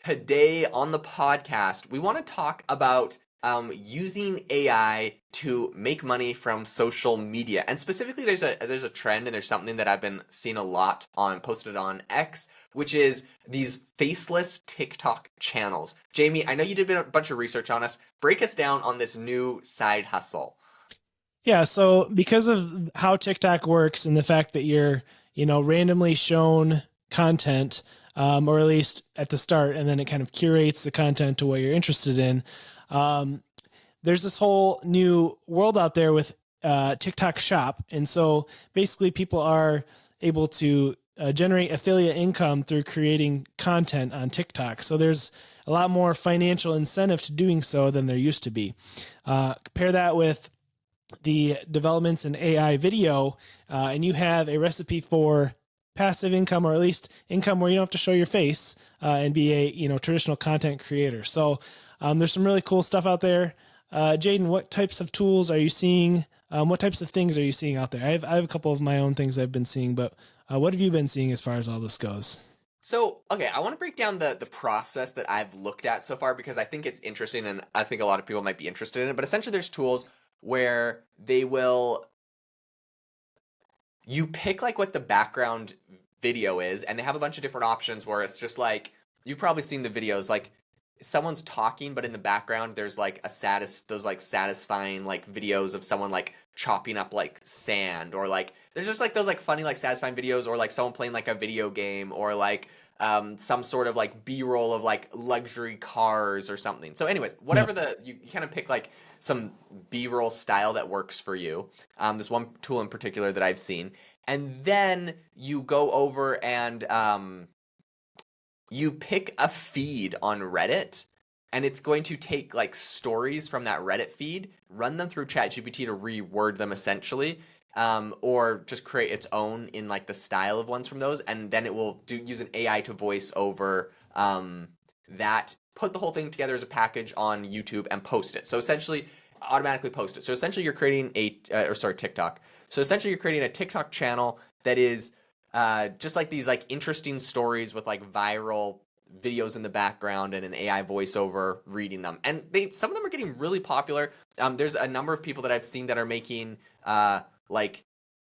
Today on the podcast, we want to talk about using AI to make money from social media, and specifically, there's a trend and there's something that I've been seeing a lot on posted on X, which is these faceless TikTok channels. Jamie, I know you did a bunch of research on us. Break us down on this new side hustle. Yeah, so because of how TikTok works and the fact that you're randomly shown content, or at least at the start, and then it kind of curates the content to what you're interested in. Um, there's this whole new world out there with TikTok Shop, and so basically people are able to generate affiliate income through creating content on TikTok. So there's a lot more financial incentive to doing so than there used to be. Compare that with the developments in AI video, and you have a recipe for passive income, or at least income where you don't have to show your face and be a traditional content creator. So there's some really cool stuff out there. Jaden, what types of tools are you seeing? What types of things are you seeing out there? I have a couple of my own things I've been seeing, but what have you been seeing as far as all this goes? So, okay, I want to break down the process that I've looked at so far because I think it's interesting and I think a lot of people might be interested in it. But essentially, there's tools where you pick like what the background video is, and they have a bunch of different options where it's just like you've probably seen the videos like someone's talking, but in the background there's like those like satisfying like videos of someone like chopping up like sand, or like there's just like those like funny like satisfying videos, or like someone playing like a video game, or like some sort of like b-roll of like luxury cars or something. So anyways, Yeah. whatever you kind of pick like some b-roll style that works for you. This one tool in particular that I've seen, and then you go over and you pick a feed on Reddit, and it's going to take like stories from that Reddit feed, run them through ChatGPT to reword them essentially, or just create its own in like the style of ones from those, and then it will use an AI to voice over that, put the whole thing together as a package on YouTube and post it. So essentially, automatically post it. So essentially, you're creating TikTok. So essentially, you're creating a TikTok channel that is just like these like interesting stories with like viral videos in the background and an AI voiceover reading them. And some of them are getting really popular. There's a number of people that I've seen that are making like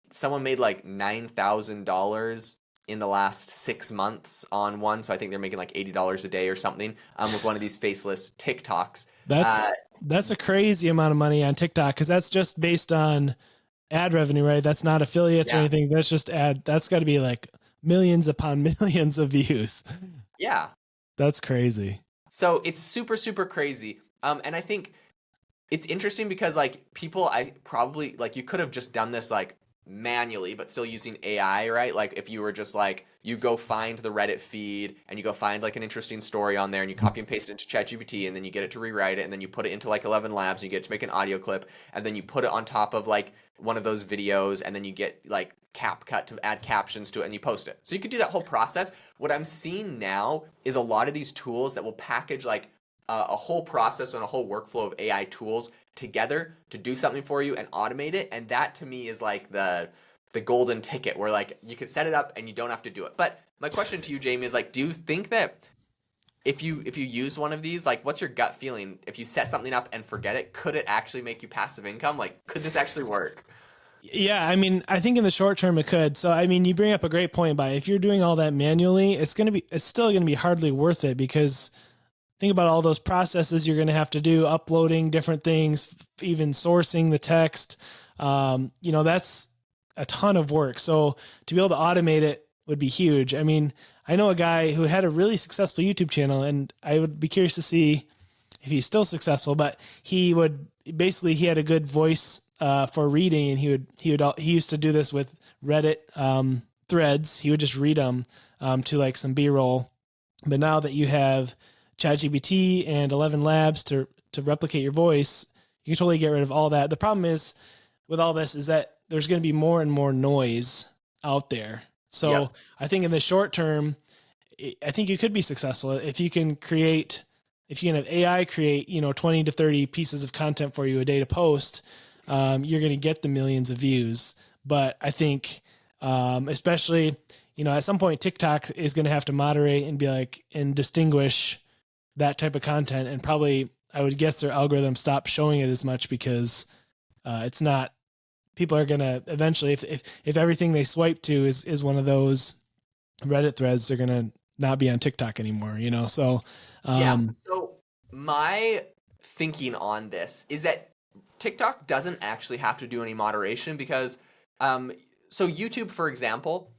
someone made like $9,000 in the last 6 months on one. So I think they're making like $80 a day or something with one of these faceless TikToks. Uh, That's a crazy amount of money on TikTok, because that's just based on ad revenue, right? That's not affiliates or yeah, anything. That's just ad. That's got to be like millions upon millions of views. yeah. That's crazy. So it's super, super crazy. And I think it's interesting because like people, I probably like you could have just done this like manually, but still using AI, right? Like if you were just like you go find the Reddit feed and you go find like an interesting story on there and you copy and paste it into ChatGPT, and then you get it to rewrite it, and then you put it into like 11 Labs and you get it to make an audio clip, and then you put it on top of like one of those videos, and then you get like CapCut to add captions to it and you post it. So you could do that whole process. What I'm seeing now is a lot of these tools that will package like a whole process and a whole workflow of AI tools together to do something for you and automate it. And that to me is like the golden ticket where like you can set it up and you don't have to do it. But my question to you, Jamie, is like, do you think that if you use one of these, like what's your gut feeling? If you set something up and forget it, could it actually make you passive income? Like, could this actually work? Yeah, I mean, I think in the short term it could. So, I mean, you bring up a great point. By if you're doing all that manually, it's still gonna be hardly worth it, because think about all those processes you're gonna have to do, uploading different things, even sourcing the text. That's a ton of work. So to be able to automate it would be huge. I mean, I know a guy who had a really successful YouTube channel, and I would be curious to see if he's still successful, but he had a good voice for reading, and he used to do this with Reddit threads. He would just read them to like some B-roll. But now that you have ChatGPT and 11 Labs to replicate your voice, you can totally get rid of all that. The problem is with all this is that there's going to be more and more noise out there. So Yep. I think in the short term, I think you could be successful if you can have AI create 20 to 30 pieces of content for you a day to post. You're going to get the millions of views. But I think especially at some point TikTok is going to have to moderate and be like, and distinguish that type of content. And probably I would guess their algorithm stops showing it as much because it's not, people are going to eventually, if everything they swipe to is one of those Reddit threads, they're going to not be on TikTok anymore, So, Yeah. So my thinking on this is that TikTok doesn't actually have to do any moderation because, so YouTube, for example,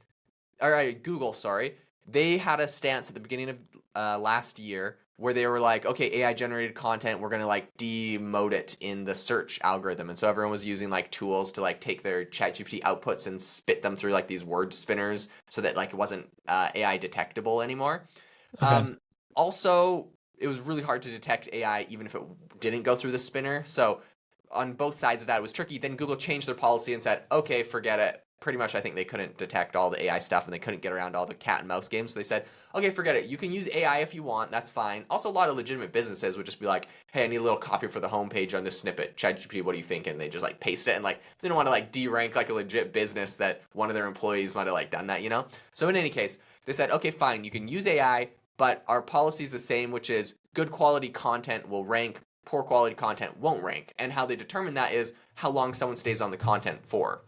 or Google, sorry, they had a stance at the beginning of last year where they were like, okay, AI generated content, we're gonna like demote it in the search algorithm, and so everyone was using like tools to like take their ChatGPT outputs and spit them through like these word spinners so that like it wasn't AI detectable anymore. Okay. Also, it was really hard to detect AI even if it didn't go through the spinner. So on both sides of that, it was tricky. Then Google changed their policy and said, okay, forget it. Pretty much, I think they couldn't detect all the AI stuff and they couldn't get around all the cat and mouse games. So they said, okay, forget it. You can use AI if you want. That's fine. Also, a lot of legitimate businesses would just be like, hey, I need a little copy for the homepage on this snippet. ChatGPT, what do you think? And they just like paste it. And like, they don't want to like de-rank like a legit business that one of their employees might have like done that. So in any case, they said, okay, fine. You can use AI, but our policy is the same, which is good quality content will rank, poor quality content won't rank. And how they determine that is how long someone stays on the content for,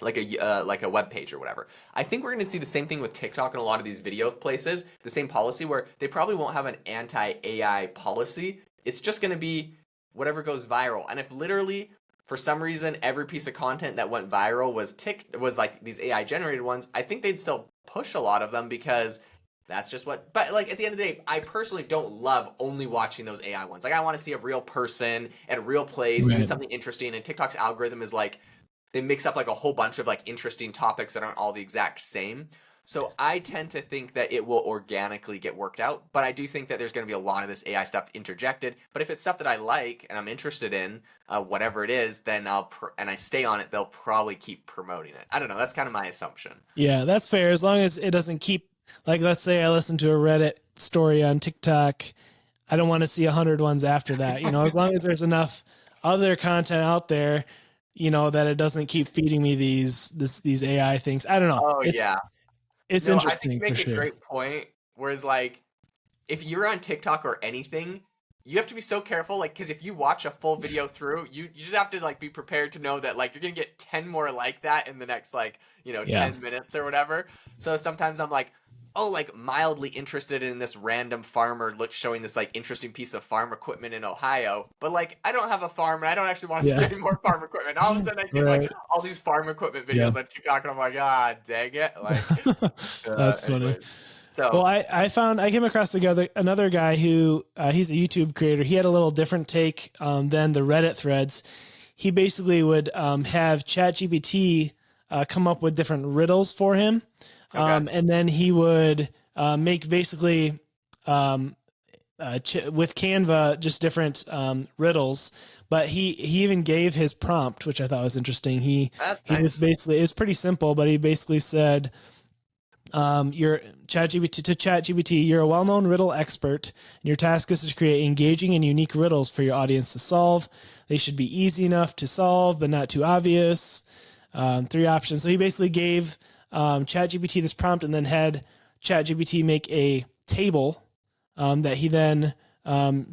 like a web page or whatever. I think we're going to see the same thing with TikTok and a lot of these video places, the same policy where they probably won't have an anti-AI policy. It's just going to be whatever goes viral. And if literally for some reason every piece of content that went viral was like these AI generated ones, I think they'd still push a lot of them because that's just what, but like at the end of the day, I personally don't love only watching those AI ones. Like I want to see a real person at a real place doing something interesting. And TikTok's algorithm is like, they mix up like a whole bunch of like interesting topics that aren't all the exact same. So I tend to think that it will organically get worked out, but I do think that there's going to be a lot of this AI stuff interjected. But if it's stuff that I like and I'm interested in, whatever it is, then and I stay on it, they'll probably keep promoting it. I don't know. That's kind of my assumption. Yeah, that's fair. As long as it doesn't keep, like, let's say I listen to a Reddit story on TikTok, I don't want to see 100 ones after that. As long as there's enough other content out there, that it doesn't keep feeding me these AI things. I don't know. Oh yeah. It's No, I think interesting you make for a sure. great point. Whereas like, if you're on TikTok or anything, you have to be so careful, like, because if you watch a full video through, you just have to like be prepared to know that like you're gonna get 10 more like that in the next like Yeah. 10 minutes or whatever. So sometimes I'm like, oh, like mildly interested in this random farmer showing this like interesting piece of farm equipment in Ohio, but like I don't have a farm and I don't actually want to see Yeah. any more farm equipment. All of a sudden I get Right. like all these farm equipment Yeah. videos on TikTok and I'm like, ah, dang it, like. That's funny. Anyways, so Well, I came across another guy who he's a YouTube creator. He had a little different take than the Reddit threads. He basically would have ChatGPT come up with different riddles for him, okay. and then he would make basically with Canva just different riddles. But he even gave his prompt, which I thought was interesting. He That's was nice. basically, it's pretty simple, but he basically said, you're ChatGPT, you're a well-known riddle expert, and your task is to create engaging and unique riddles for your audience to solve. They should be easy enough to solve, but not too obvious. 3 options. So he basically gave ChatGPT this prompt and then had ChatGPT make a table that he then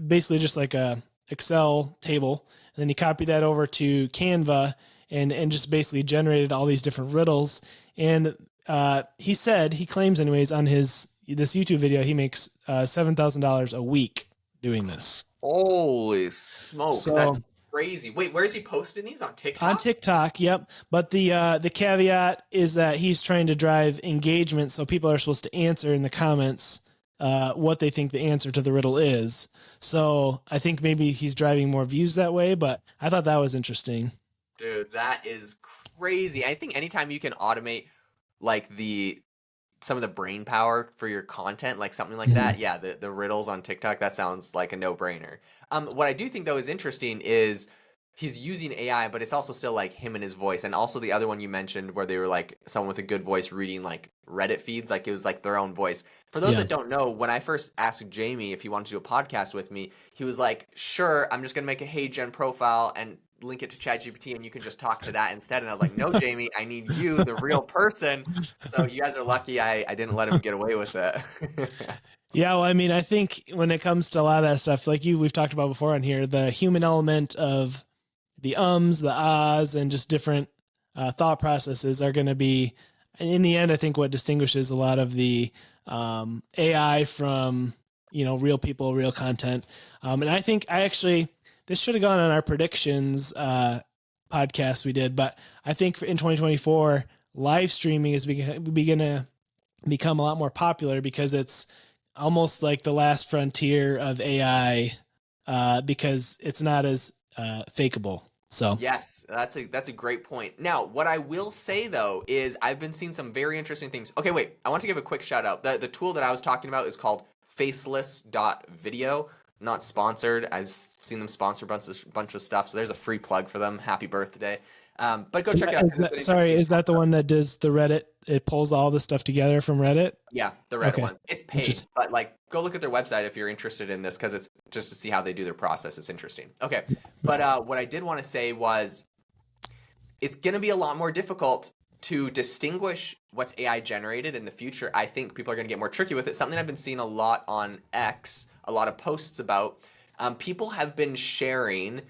basically just like a Excel table, and then he copied that over to Canva and just basically generated all these different riddles. And he claims anyways on this YouTube video, he makes $7,000 a week doing this. Holy smokes, So that's crazy. Wait, where is he posting these on TikTok? on TikTok, yep. But the caveat is that he's trying to drive engagement, so people are supposed to answer in the comments what they think the answer to the riddle is. So I think maybe he's driving more views that way, but I thought that was interesting. Dude, that is crazy. I think anytime you can automate like some of the brain power for your content, like something like that, yeah, the riddles on TikTok, that sounds like a no-brainer. What I do think though is interesting is he's using AI, but it's also still like him and his voice. And also the other one you mentioned where they were like someone with a good voice reading like Reddit feeds, like it was like their own voice. For those that don't know, when I first asked Jamie if he wanted to do a podcast with me, he was like, sure, I'm just gonna make a Hey Gen profile and link it to ChatGPT and you can just talk to that instead. And I was like, no, Jamie, I need you, the real person. So you guys are lucky I didn't let him get away with it. Yeah, well, I mean, I think when it comes to a lot of that stuff, like we've talked about before on here, the human element of the the ahs, and just different thought processes are going to be, in the end, I think what distinguishes a lot of the AI from, real people, real content. And I think this should have gone on our predictions podcast we did, but I think in 2024, live streaming is going to become a lot more popular because it's almost like the last frontier of AI because it's not as fakeable. So yes, that's a great point. Now, what I will say though is I've been seeing some very interesting things. Okay, wait, I want to give a quick shout out. The tool that I was talking about is called faceless.video. Not sponsored. I've seen them sponsor a bunch of stuff, so there's a free plug for them. Happy birthday. But go check it out. Is that the one that does the Reddit? It pulls all the stuff together from Reddit? Yeah, the Reddit ones. It's paid, but like go look at their website if you're interested in this because it's just to see how they do their process. It's interesting. Okay, but what I did want to say was it's going to be a lot more difficult to distinguish what's AI generated in the future. I think people are going to get more tricky with it. Something I've been seeing a lot on X, a lot of posts about. People have been sharing.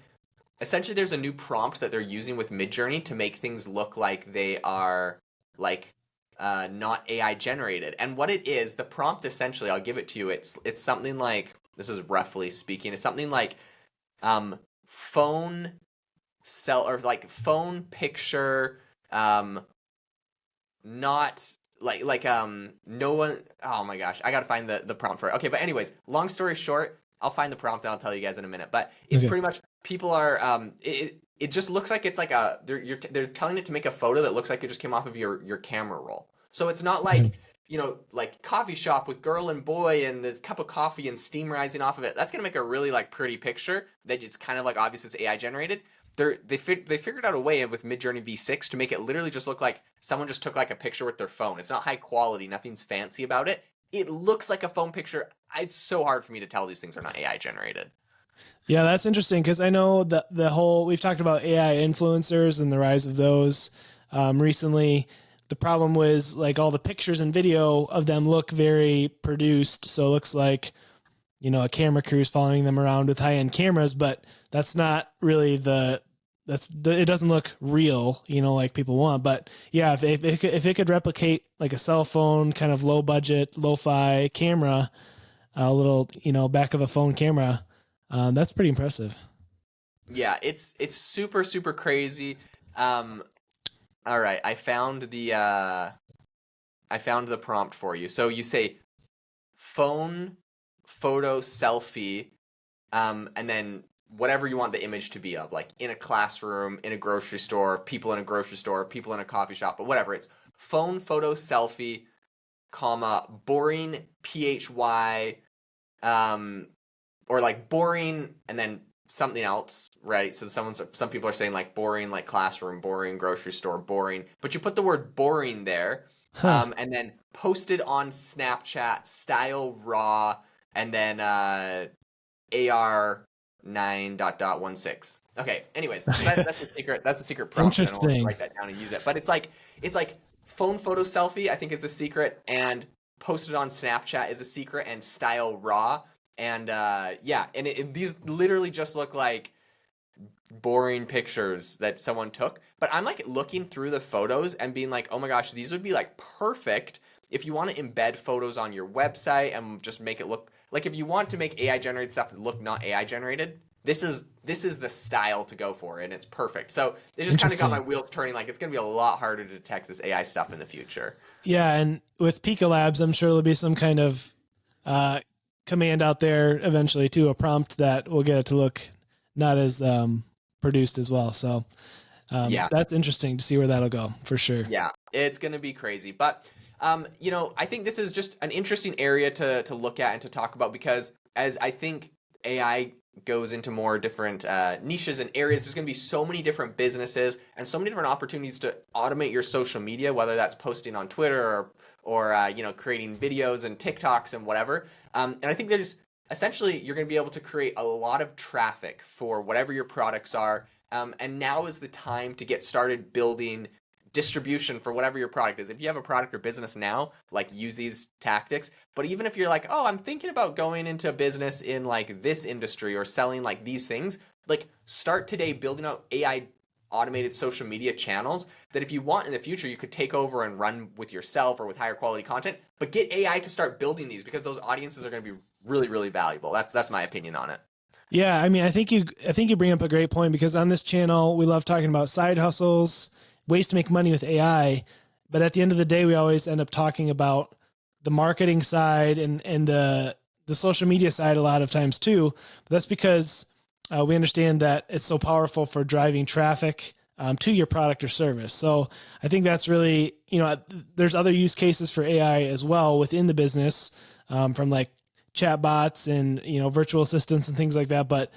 Essentially, there's a new prompt that they're using with Midjourney to make things look like they are like not AI generated. And what it is, the prompt essentially, I'll give it to you. It's something like, this is roughly speaking, it's something like phone picture, not like no one. Oh my gosh, I gotta find the prompt for it. Okay, but anyways, long story short, I'll find the prompt and I'll tell you guys in a minute. But it's pretty much people are it just looks like it's like they're telling it to make a photo that looks like it just came off of your camera roll. So it's not like like coffee shop with girl and boy and this cup of coffee and steam rising off of it. That's gonna make a really like pretty picture that it's kind of like obvious it's AI generated. They figured out a way with Midjourney V6 to make it literally just look like someone just took like a picture with their phone. It's not high quality, nothing's fancy about it. It looks like a phone picture. It's so hard for me to tell these things are not AI generated. Yeah, that's interesting because I know that we've talked about AI influencers and the rise of those recently. The problem was like all the pictures and video of them look very produced. So it looks like, a camera crew is following them around with high-end cameras, but that's not really it doesn't look real, like people want. But yeah, if it could replicate like a cell phone kind of low budget, lo-fi camera, a little, back of a phone camera, that's pretty impressive. Yeah, it's super, super crazy. All right, I found the prompt for you. So you say phone photo selfie, and then whatever you want the image to be of, like in a classroom, in a grocery store, people in a grocery store, people in a coffee shop, but whatever. It's phone photo selfie, comma, boring PHY, or like boring and then something else, right? So some people are saying like boring, like classroom, boring, grocery store, boring, but you put the word boring there, and then posted on Snapchat, style raw, and then AR9.16. Okay. Anyways, that's the secret. That's the secret prompt. Interesting. I don't want to write that down and use it, but it's like phone photo selfie. I think is the secret, and posted on Snapchat is a secret, and style raw. And and these literally just look like boring pictures that someone took. But I'm like looking through the photos and being like, oh my gosh, these would be like perfect if you want to embed photos on your website and just make it look like, if you want to make AI generated stuff look not AI generated, this is the style to go for, and it's perfect. So it just kind of got my wheels turning. Like, it's going to be a lot harder to detect this AI stuff in the future. Yeah, and with Pika Labs, I'm sure there'll be some kind of command out there eventually too, a prompt that will get it to look not as produced as well. So that's interesting to see where that'll go for sure. Yeah, it's going to be crazy. But, I think this is just an interesting area to look at and to talk about, because as I think AI goes into more different niches and areas, there's going to be so many different businesses and so many different opportunities to automate your social media, whether that's posting on Twitter or creating videos and TikToks and whatever. And I think essentially you're going to be able to create a lot of traffic for whatever your products are. And now is the time to get started building distribution for whatever your product is. If you have a product or business now, like use these tactics. But even if you're like, oh, I'm thinking about going into business in like this industry or selling like these things, like start today building out AI automated social media channels that if you want in the future, you could take over and run with yourself or with higher quality content, but get AI to start building these because those audiences are going to be really, really valuable. That's my opinion on it. Yeah, I mean, I think you bring up a great point because on this channel we love talking about side hustles, ways to make money with AI, but at the end of the day, we always end up talking about the marketing side and the social media side a lot of times too. But that's because we understand that it's so powerful for driving traffic to your product or service. So I think that's really, there's other use cases for AI as well within the business, from like chatbots and virtual assistants and things like that. But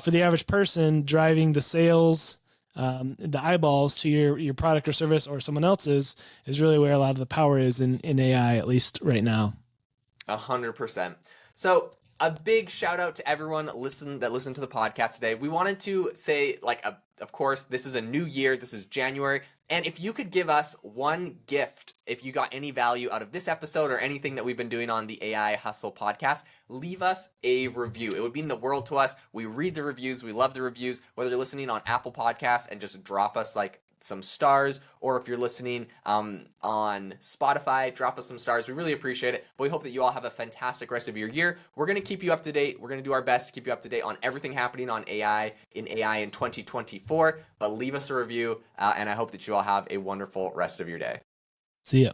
for the average person, driving the sales, the eyeballs to your product or service or someone else's is really where a lot of the power is in AI, at least right now. 100%. So a big shout out to everyone that listened to the podcast today. We wanted to say, of course, this is a new year. This is January. And if you could give us one gift, if you got any value out of this episode or anything that we've been doing on the AI Hustle podcast, leave us a review. It would mean the world to us. We read the reviews. We love the reviews, whether you're listening on Apple Podcasts and just drop us like some stars, or if you're listening on Spotify, drop us some stars. We really appreciate it. But we hope that you all have a fantastic rest of your year. We're going to keep you up to date. We're going to do our best to keep you up to date on everything happening on AI in 2024. But leave us a review, and I hope that you all have a wonderful rest of your day. See ya.